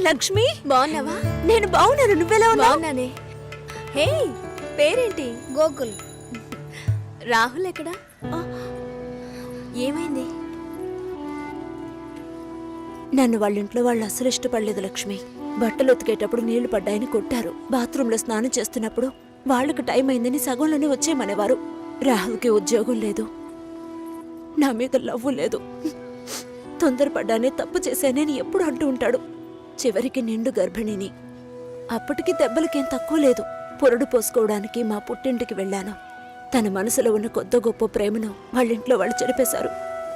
లక్ష్మి, బాగున్నావా? నేను బాగున్నాను. నువ్వెలా ఉన్నావు? బాగున్నానే. హే, పేరేంటి? గోకుల్. రాహుల్ ఎక్కడా? ఏమైంది? నన్ను వాళ్ళ ఇంట్లో వాళ్ళు అసలు ఇష్టపడలేదు లక్ష్మి. బట్టలు ఉతికేటప్పుడు నీళ్లు పడ్డాయని కొట్టారు. బాత్రూంలో స్నానం చేస్తున్నప్పుడు వాళ్ళకి టైం అయిందని సగంలోనే వచ్చేయమనేవారు. రాహుల్కి ఉద్యోగం లేదు, నా మీద లవ్వు లేదు. తొందరపడ్డానే తప్పు చేశానని ఎప్పుడు అంటూ ఉంటాడు. చివరికి నిండు గర్భిణిని. అప్పటికి దెబ్బలకేం తక్కువ లేదు. పొరడు పోసుకోవడానికి మా పుట్టింటికి వెళ్ళాను. తన మనసులో ఉన్న కొద్ది గొప్ప ప్రేమను వాళ్ళింట్లో వాళ్ళు చెడిపేశారు.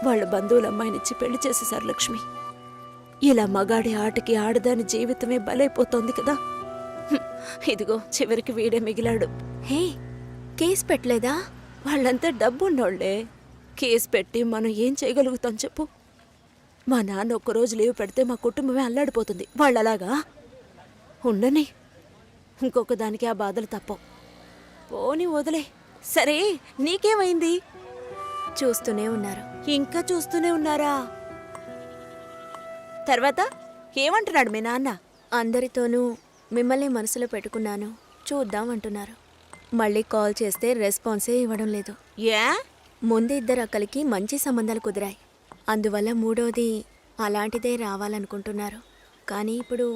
వాళ్ళ బంధువుల అమ్మాయినిచ్చి పెళ్లి చేసేశారు లక్ష్మి. ఇలా మగాడి ఆటకి ఆడదాని జీవితమే బలైపోతోంది కదా. ఇదిగో చివరికి వీడే మిగిలాడు. హే, కేసు పెట్టలేదా? వాళ్ళంతా డబ్బున్నోళ్లే. కేసు పెట్టి మనం ఏం చేయగలుగుతాం చెప్పు? మా నాన్న ఒక్కరోజు లీవ్ పెడితే మా కుటుంబమే అల్లాడిపోతుంది. వాళ్ళలాగా ఉండని. ఇంకొక దానికి ఆ బాధలు తప్పవు. పోని వదిలే. సరే, నీకేమైంది? చూస్తూనే ఉన్నారు. ఇంకా చూస్తూనే ఉన్నారా? తర్వాత ఏమంటున్నాడు మీ నాన్న? అందరితోనూ మిమ్మల్ని మనసులో పెట్టుకున్నాను, చూద్దాం అంటున్నారు. మళ్ళీ కాల్ చేస్తే రెస్పాన్సే ఇవ్వడం లేదు. ఏ? ముందు ఇద్దరు అక్కలకి మంచి సంబంధాలు కుదిరాయి. అందువల్ల మూడోది అలాంటిదే రావాలనుకుంటున్నారు. కానీ ఇప్పుడు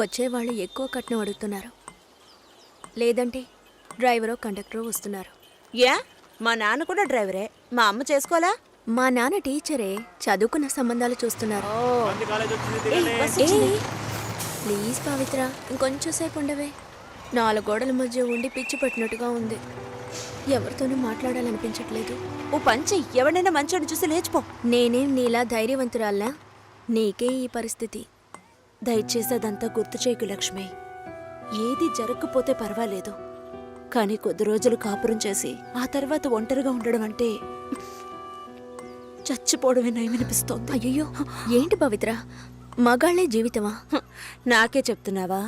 వచ్చేవాళ్ళు ఎక్కువ కట్నం అడుగుతున్నారు. లేదంటే డ్రైవరో కండక్టరో వస్తున్నారు. ఏ? మా నాన్న కూడా డ్రైవరే. మా అమ్మ చేసుకోలా? మా నాన్న టీచరే, చదువుకున్న సంబంధాలు చూస్తున్నారు. ప్లీజ్ పవిత్ర, ఇంకొంచెం సేపు ఉండవే. 4 గోడల మధ్య ఉండి పిచ్చి పట్టినట్టుగా ఉంది. ఎవరితోనూ మాట్లాడాలనిపించట్లేదు. ఓ పంచి, ఎవడైనా మంచోడు చూసి లేచిపో. నేనేం నీలా ధైర్యవంతురాల్లా? నీకే ఈ పరిస్థితి. దయచేసి అదంతా గుర్తు చేయకు లక్ష్మి. ఏది జరగకపోతే పర్వాలేదు, కానీ కొద్ది రోజులు కాపురం చేసి ఆ తర్వాత ఒంటరిగా ఉండడం అంటే చచ్చిపోవడమే నయమనిపిస్తోంది. అయ్యో, ఏంటి పవిత్ర, మగాళ్లే జీవితమా? నాకే చెప్తున్నావా?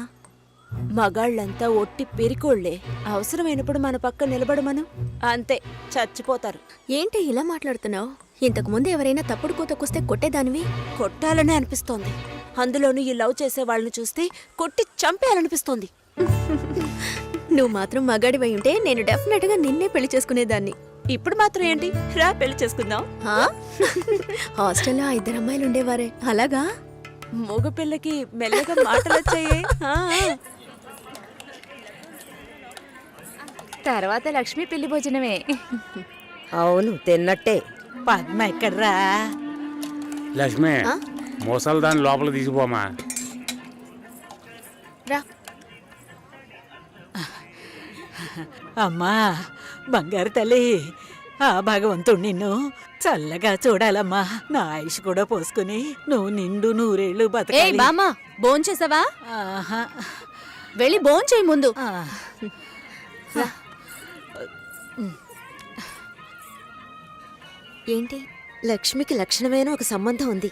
మగాళ్ళంతా ఒట్టి పెరికోళ్లే. అవసరమైనప్పుడు మన పక్క నిలబడమను, అంతే, చచ్చిపోతారు. ఏంటి ఇలా మాట్లాడుతున్నావు? ఇంతకు ముందు ఎవరైనా తప్పుడు కూతకొస్తే కొట్టేదానివి. కొట్టాలనే అనిపిస్తోంది. అందులోనూ ఈ లవ్ చేసే వాళ్ళని చూస్తే కొట్టి చంపేయాలనిపిస్తోంది. నువ్వు మాత్రం మగాడివై ఉంటే నేను డెఫినెట్గా నిన్నే పెళ్లి చేసుకునేదాన్ని. ఇప్పుడు మాత్రం ఏంటి, రా పెళ్లి చేసుకుందాం. హాస్టల్లో 2 అమ్మాయిలు ఉండేవారే, అలాగా? మగపిల్లకి మెల్లగా మాటలు వచ్చాయే. తర్వాత లక్ష్మి పెళ్లి భోజనమే. అవును, తిన్నట్టే. పద్మ ఎక్కడ్రా? లక్ష్మి, మోసాలు దాన్ని లోపల తీసుకుపోమా. రా. అమ్మా బంగారు తల్లి, ఆ భగవంతుడు నిన్ను చల్లగా చూడాలమ్మా. నా ఆయుష్ కూడా పోసుకుని నువ్వు నిండు నూరేళ్లు బతకాలి. బామ్మ, భోంచేసావా? ఆహా. వెళ్ళి భోంచేయి ముందు. ఏంటి? లక్ష్మికి లక్షణమైన ఒక సంబంధం ఉంది.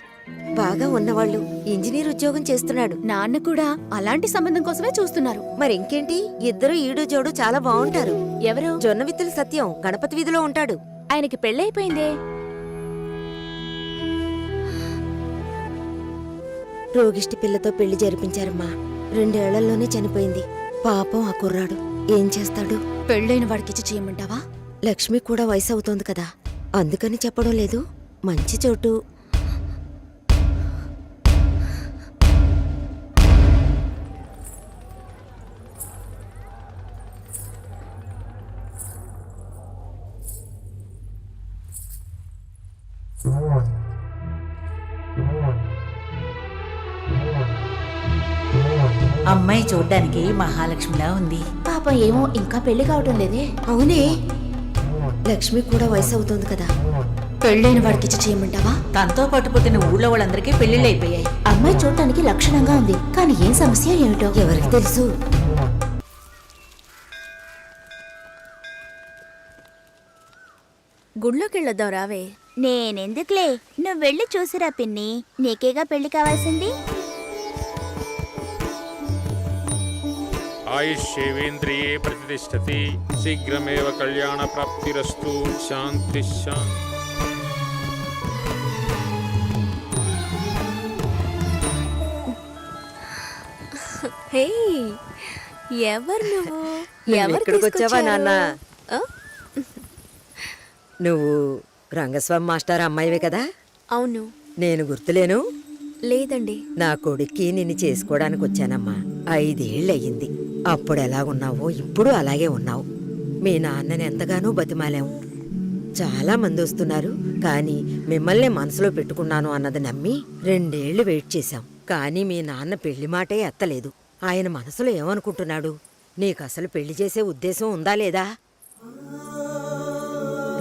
బాగా ఉన్నవాళ్ళు. ఇంజనీర్ ఉద్యోగం చేస్తున్నాడు. నాన్న కూడా అలాంటి సంబంధం కోసమే చూస్తున్నారు. మరింకేంటి, ఇద్దరు ఈడు జోడు చాలా బాగుంటారు. ఎవరు? జొన్న విత్తుల సత్యం గణపతి వీధిలో ఉంటాడు. ఆయనకి పెళ్ళైపోయిందే. రోగిష్టి పిల్లతో పెళ్లి జరిపించారమ్మా. 2 ఏళ్లలోనే చనిపోయింది. పాపం ఆ కుర్రాడు ఏం చేస్తాడు? పెళ్ళైన వాడికిచ్చి చేయమంటావా? లక్ష్మి కూడా వయసు అవుతోంది కదా, అందుకని చెప్పడం లేదు. మంచి చోటు. అమ్మాయి చూడ్డానికి మహాలక్ష్మిలా ఉంది. పాపం ఏమో ఇంకా పెళ్లి కావటం లేదే. అవునే, లక్ష్మి కూడా వయసు అవుతోంది కదా. పెళ్ళైన వాడికిచ్చి చేయమంటావా? తనతో పట్టుపోతున్న ఊళ్ళో వాళ్ళందరికీ పెళ్లిళ్ళు అయిపోయాయి. అమ్మాయి చూడటానికి లక్షణంగా ఉంది, కానీ ఏం సమస్య ఏమిటో ఎవరికి తెలుసు? గుళ్ళోకి వెళ్ళొద్దాం రావే. నేనెందుకులే, నువ్వు వెళ్ళి చూసిరా పిన్ని. నీకేగా పెళ్లి కావాల్సింది. ఆయుష్యేవేంద్రియే ప్రతిష్టతి, శీఘ్రమేవ కళ్యాణ ప్రాప్తిరస్తు. శాంతి శాంతి. హే ఎవరు నువ్వు ఎవరు ఇక్కడికి వచ్చావా తీసుకొచ్చారు? నాన్న? ఆ? నువ్వు రంగస్వామి మాస్టర్ అమ్మాయివే కదా? అవును. నేను గుర్తులేను? లేదండి. నా కొడుక్కి నిన్ను చేసుకోవడానికి వచ్చానమ్మా. 5 ఏళ్ళయ్యింది. అప్పుడు ఎలాగున్నావో ఇప్పుడు అలాగే ఉన్నావు. మీ నాన్నని ఎంతగానో బతిమాలాము. చాలా మంది వస్తున్నారు, కానీ మిమ్మల్ని మనసులో పెట్టుకున్నాను అన్నది నమ్మి 2 ఏళ్లు వెయిట్ చేశాం. కానీ మీ నాన్న పెళ్లి మాటే ఎత్తలేదు. ఆయన మనసులో ఏమనుకుంటున్నాడు? నీకు అసలు పెళ్లి చేసే ఉద్దేశం ఉందా లేదా?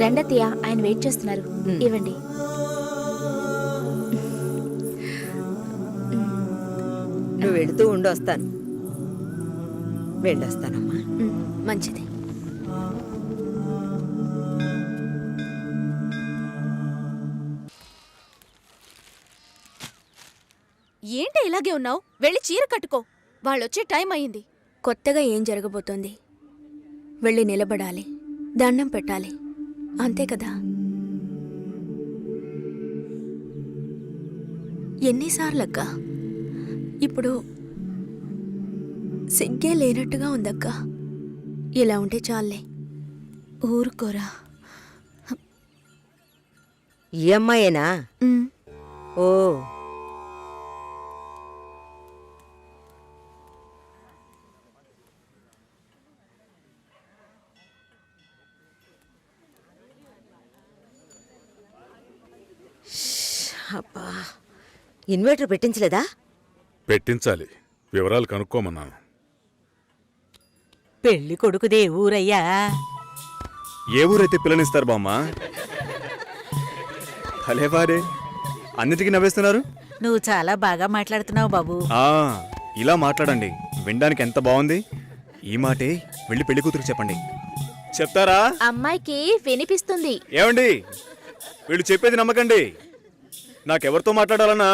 రండత్తయ్య, ఆయన వెయిట్ చేస్తున్నారు. ఇవ్వండి. నువ్వు వెళుతూ ఉండి వస్తాను. వెళ్ళొస్తానమ్మా. మంచిది. ఏంటి ఇలాగే ఉన్నావు? వెళ్ళి చీర కట్టుకో. వాళ్ళొచ్చే టైం అయింది. కొత్తగా ఏం జరగబోతోంది? వెళ్ళి నిలబడాలి, దండం పెట్టాలి, అంతే కదా. ఎన్నిసార్లక్క? ఇప్పుడు సిగ్గే లేనట్టుగా ఉందక్క. ఇలా ఉంటే చాలే. ఊరుకోరా. ఈ అమ్మాయేనా? ఓ, అబ్బా, ఇన్వర్టర్ పెట్టించలేదా? పెట్టించాలి. వివరాలు కనుక్కోమన్నాను. పెళ్లి కొడుకుదే ఊరయ్యా. ఏ ఊరైతే పిల్లనిస్తారు బామ్మ? భలేవారే, అన్నిటికీ నవ్వేస్తున్నారు. నువ్వు చాలా బాగా మాట్లాడుతున్నావు బాబు. ఆ, ఇలా మాట్లాడండి, వినడానికి ఎంత బాగుంది. ఈ మాటే వెళ్ళి పెళ్లి కూతురికి చెప్పండి. చెప్తారా? అమ్మాయికి వినిపిస్తుంది. ఏమండి, వీళ్ళు చెప్పేది నమ్మకండి. నాకెవరితో మాట్లాడాలన్నా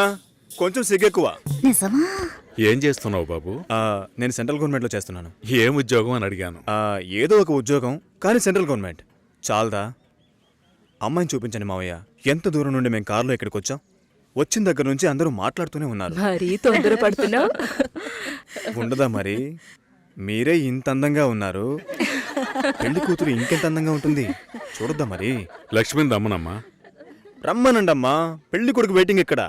కొంచెం సిగ్గెక్కువ. నిజమా? ఏం చేస్తున్నావు బాబు? నేను సెంట్రల్ గవర్నమెంట్లో చేస్తున్నాను. ఏం ఉద్యోగం అని అడిగాను. ఏదో ఒక ఉద్యోగం, కానీ సెంట్రల్ గవర్నమెంట్. చాలదా? అమ్మాయిని చూపించండి మావయ్య. ఎంత దూరం నుండి మేము కారులో ఇక్కడికి వచ్చాం. వచ్చిన దగ్గర నుంచి అందరూ మాట్లాడుతూనే ఉన్నారు. మరీ తొందరపడుతున్నావు. ఉండదా మరి? మీరే ఇంత అందంగా ఉన్నారు, పెళ్లి కూతురు ఇంకెంత అందంగా ఉంటుంది చూడొద్దా మరి? లక్ష్మిని రమ్మనమ్మా. రమ్మనండమ్మా, పెళ్లి కొడుకు వెయిటింగ్ ఇక్కడ.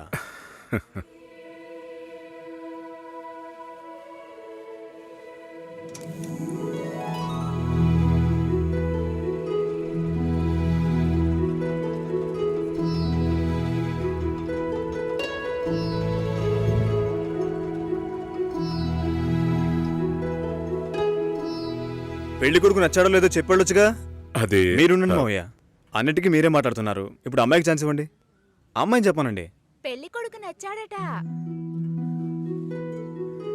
పెళ్లి కొడుకు నచ్చాడో లేదో చెప్పాడొచ్చుగా. అది మీరుండండి మావయ్య, అన్నిటికీ మీరే మాట్లాడుతున్నారు. ఇప్పుడు అమ్మాయికి ఛాన్స్ ఇవ్వండి. అమ్మాయిని చెప్పానండి. పెళ్లి కొడుకు నచ్చాడట.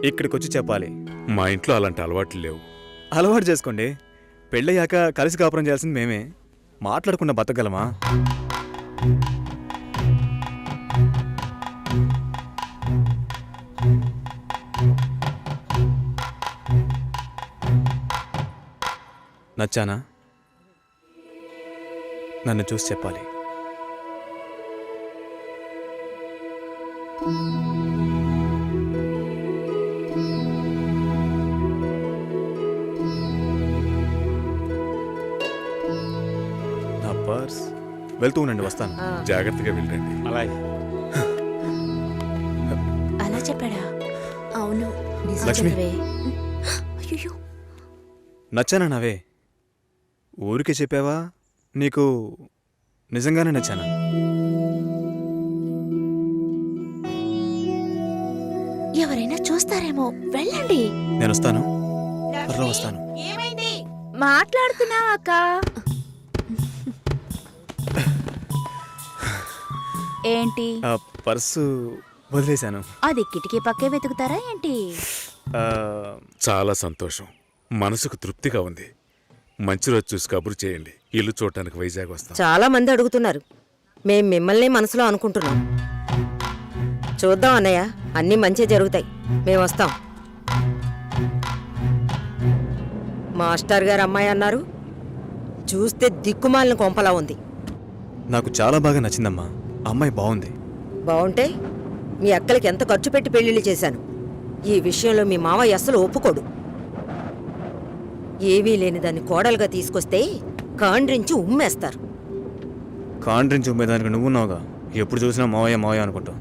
ఇక్కడికి వచ్చి చెప్పాలి. మా ఇంట్లో అలాంటి అలవాట్లు లేవు. అలవాటు చేసుకోండి. పెళ్ళయ్యాక కలిసి కాపురం చేయాల్సింది మేమే. మాట్లాడకుండా బతకగలమా? నచ్చానా? నన్ను చూసి చెప్పాలి. నా పర్స్. వెళ్తూ ఉండండి, వస్తాను. జాగ్రత్తగా వెళ్ళండి. అలాగే. అలా చెప్పాడా? అవును. లక్ష్మి, అయ్యో, నచ్చానా నావే? ఊరికే చెప్పావా? నీకు నిజంగానే నచ్చానా? ఎవరైనా చూస్తారేమో, వెళ్ళండి. నేను వస్తాను, త్వరలో వస్తాను. మాట్లాడుతున్నావా అక్క? ఏంటి? పర్సు వదిలేశాను. అది కిటికీ పక్కే వెతుకుతారా ఏంటి? ఆ, చాలా సంతోషం. మనసుకు తృప్తిగా ఉంది. మంచి రోజు చూసి కబురు చేయండి. ఇల్లు చూడటానికి వైజాగ్ వస్తాం. చాలా మంది అడుగుతున్నారు. మేం మిమ్మల్ని మనసులో అనుకుంటున్నాం. చూద్దాం అన్నయ్య, అన్నీ మంచి జరుగుతాయి. మేము వస్తాం. మాస్టర్ గారు అమ్మాయి అన్నారు. చూస్తే దిక్కుమాలిన కొంపలా ఉంది. నాకు చాలా బాగా నచ్చిందమ్మా. అమ్మాయి బాగుంది. బాగుంటే మీ అక్కలకి ఎంత ఖర్చు పెట్టి పెళ్లిళ్ళు చేశాను. ఈ విషయంలో మీ మావయ్య అస్సలు ఒప్పుకోడు. ఏవీ లేని దాన్ని కోడలుగా తీసుకొస్తే కాండ్రించి ఉమ్మేస్తారు. కాండ్రించి ఉమ్మేదానికి నువ్వున్నావుగా, ఎప్పుడు చూసినా మావయ్య మావయ్య అనుకుంటావు.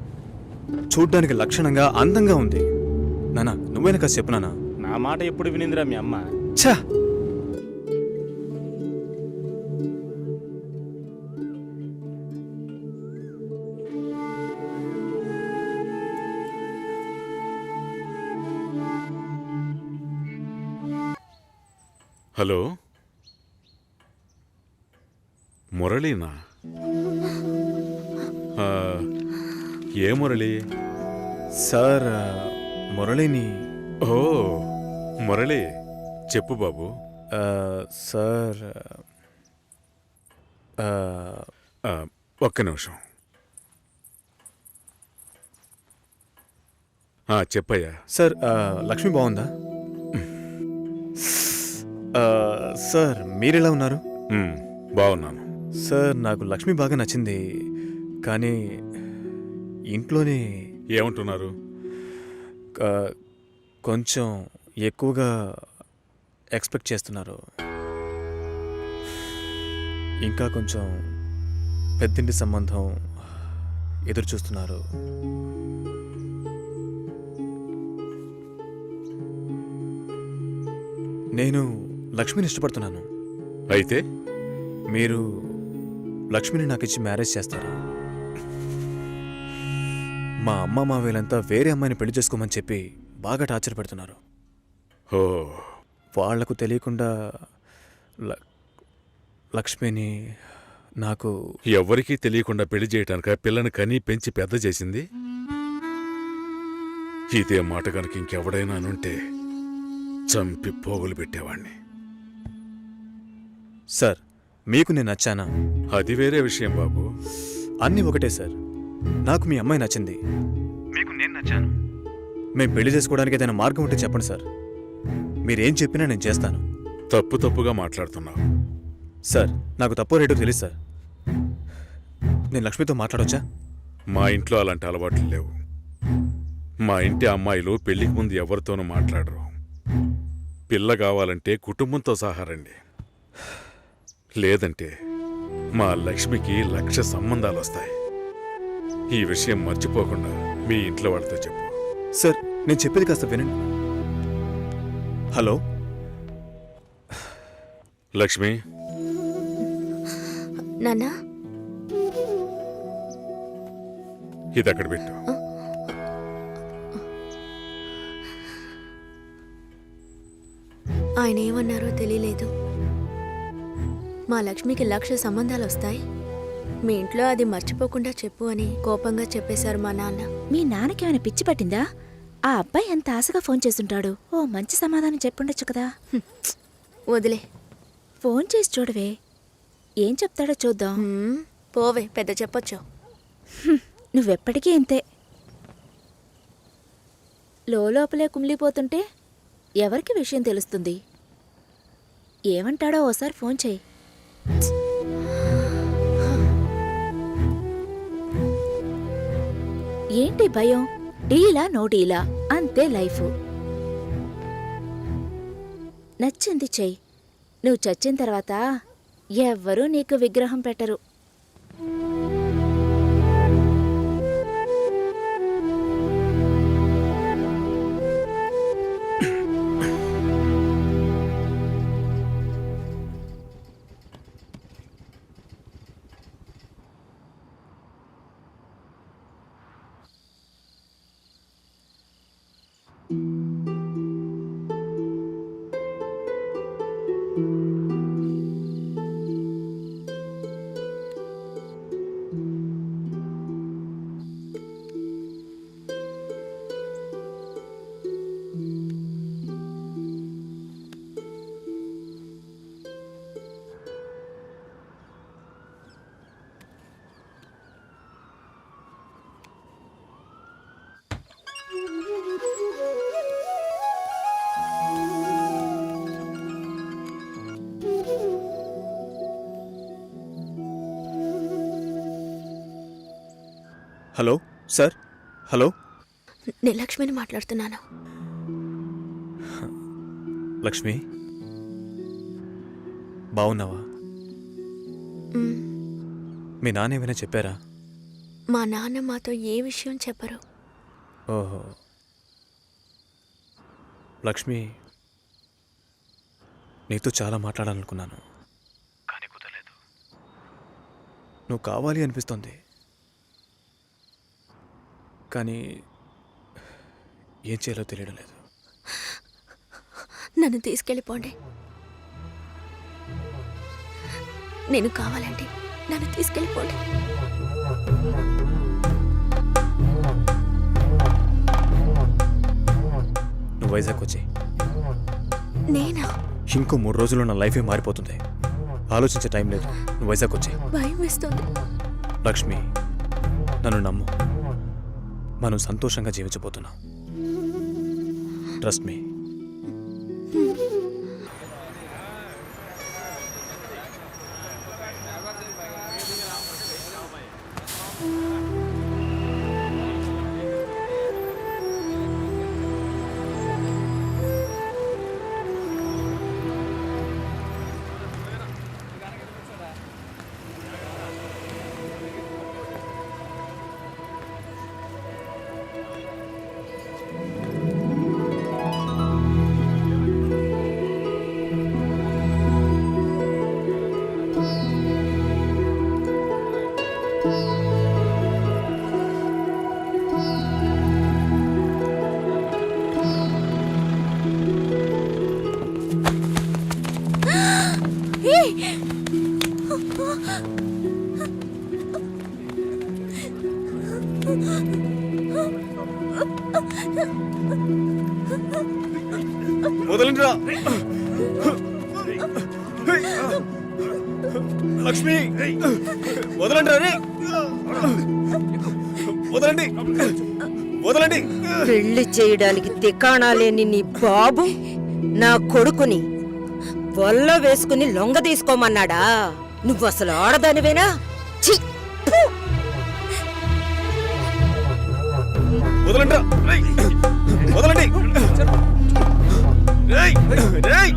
చూడ్డానికి లక్షణంగా అందంగా ఉంది. నానా నువ్వైనా కాస్త చెప్పు నానా. నా మాట ఎప్పుడు వినిందిరా మీ అమ్మ? ఛా! హలో, మురళీనా? ఆ, ఏ మురళి? సార్ మురళిని. ఓ మురళి, చెప్పు బాబు. సార్ ఒక్క నిమిషం. చెప్పయ్యా. సార్ లక్ష్మి బాగుందా? సార్ మీరెలా ఉన్నారు? బాగున్నాను. సార్ నాకు లక్ష్మి బాగా నచ్చింది, కానీ ఇంట్లోనే ఏమంటున్నారు? కొంచెం ఎక్కువగా ఎక్స్పెక్ట్ చేస్తున్నారు. ఇంకా కొంచెం పెద్దింటి సంబంధం ఎదురు చూస్తున్నారు. నేను లక్ష్మిని ఇష్టపడుతున్నాను. అయితే మీరు లక్ష్మిని నాకు ఇచ్చి మ్యారేజ్ చేస్తారా? మా అమ్మ మావేలంతా వేరే అమ్మాయిని పెళ్లి చేసుకోమని చెప్పి బాగా టార్చర్ పెడుతున్నారు. ఓ, వాళ్లకు తెలియకుండా లక్ష్మిని నాకు ఎవరికీ తెలియకుండా పెళ్లి చేయటానిక పిల్లని కనీ పెంచి పెద్ద చేసింది? ఇదే మాట కనుక ఇంకెవడైనా అనుంటే చంపి పోగులు పెట్టేవాణ్ణి. సార్ మీకు నేను నచ్చానా? అది వేరే విషయం బాబు. అన్నీ ఒకటే సార్. నాకు మీ అమ్మాయి నచ్చింది, మీకు నేను నచ్చాను. మేము పెళ్లి చేసుకోవడానికి ఏదైనా మార్గం ఉంటే చెప్పండి సార్. మీరేం చెప్పినా నేను చేస్తాను. తప్పుగా మాట్లాడుతున్నావు. సార్ నాకు తప్పు రేటు తెలుసు సార్. నేను లక్ష్మితో మాట్లాడొచ్చా? మా ఇంట్లో అలాంటి అలవాట్లు లేవు. మా ఇంటి అమ్మాయిలు పెళ్లికి ముందు ఎవరితోనూ మాట్లాడరు. పిల్ల కావాలంటే కుటుంబంతో సహా రండి, లేదంటే మా లక్ష్మికి 1,00,000 సంబంధాలు వస్తాయి. ఈ విషయం మర్చిపోకుండా మీ ఇంట్లో వాళ్ళతో చెప్పు. సార్ నేను చెప్పేది కాస్త వినండి. హలో లక్ష్మి. నాన్నా, ఇది అక్కడ పెట్టు. ఆయన ఏమన్నారో తెలియలేదు. మా లక్ష్మికి 1,00,000 సంబంధాలు వస్తాయి, మీ ఇంట్లో అది మర్చిపోకుండా చెప్పు అని కోపంగా చెప్పేశారు మా నాన్న. మీ నాన్నకేమైనా పిచ్చి పట్టిందా? ఆ అబ్బాయి ఎంత ఆశగా ఫోన్ చేస్తుంటాడు. ఓ మంచి సమాధానం చెప్పుండొచ్చు కదా. వదిలే, ఫోన్ చేసి చూడవే, ఏం చెప్తాడో చూద్దాం. పోవే, పెద్ద చెప్పొచ్చు. నువ్వెప్పటికీ ఇంతే. లోపలే కుమిలిపోతుంటే ఎవరికి విషయం తెలుస్తుంది? ఏమంటాడో ఓసారి ఫోన్ చేయి. ఏంటి భయం? డీలా నో డీలా అంతే లైఫ్. నచ్చింది చెయ్యి. నువ్వు చచ్చిన తర్వాత ఎవ్వరూ నీకు విగ్రహం పెట్టరు. Hello sir. హలో, నేను లక్ష్మిని మాట్లాడుతున్నాను. లక్ష్మి బాగున్నావా? మ్, మీ నాన్న ఏమైనా చెప్పారా? మా నాన్న మాతో ఏ విషయం చెప్పరు. ఓహో. లక్ష్మి, నీతో చాలా మాట్లాడాలనుకున్నాను, కానీ కుదరలేదు. నువ్వు కావాలి అనిపిస్తోంది, కానీ ఏం చేయాలో తెలియడం లేదు. నన్ను తీసుకెళ్ళిపోండి. నేను కావాలంటే నన్ను తీసుకెళ్ళిపోండి. నువ్వు వైజాగ్ వచ్చి నేనా? ఇంకో 3 రోజుల్లో నా లైఫే మారిపోతుంది. ఆలోచించే టైం లేదు. నువ్వు వైజాగ్ వచ్చి. భయం వేస్తుంది. లక్ష్మి, నన్ను నమ్ము. మనం సంతోషంగా జీవించబోతున్నాం. Trust me. వదలండిరా లక్ష్మి, వదలండి రే, వదలండి, వదలండి. పెళ్లి చేయడానికి తికాణా లేని నీ బాబు నా కొడుకుని వల్ల వేసుకుని లొంగ తీసుకోమన్నాడా? నువ్వు అసలు ఆడదానివేనా? ఛీ! ఫు! వదలండిరా, రేయ్, వదలండి. రేయ్, రేయ్.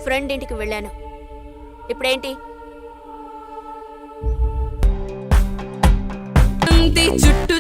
ఫ్రెండ్ ఇంటికి వెళ్ళాను. ఇప్పుడేంటి? చుట్టూ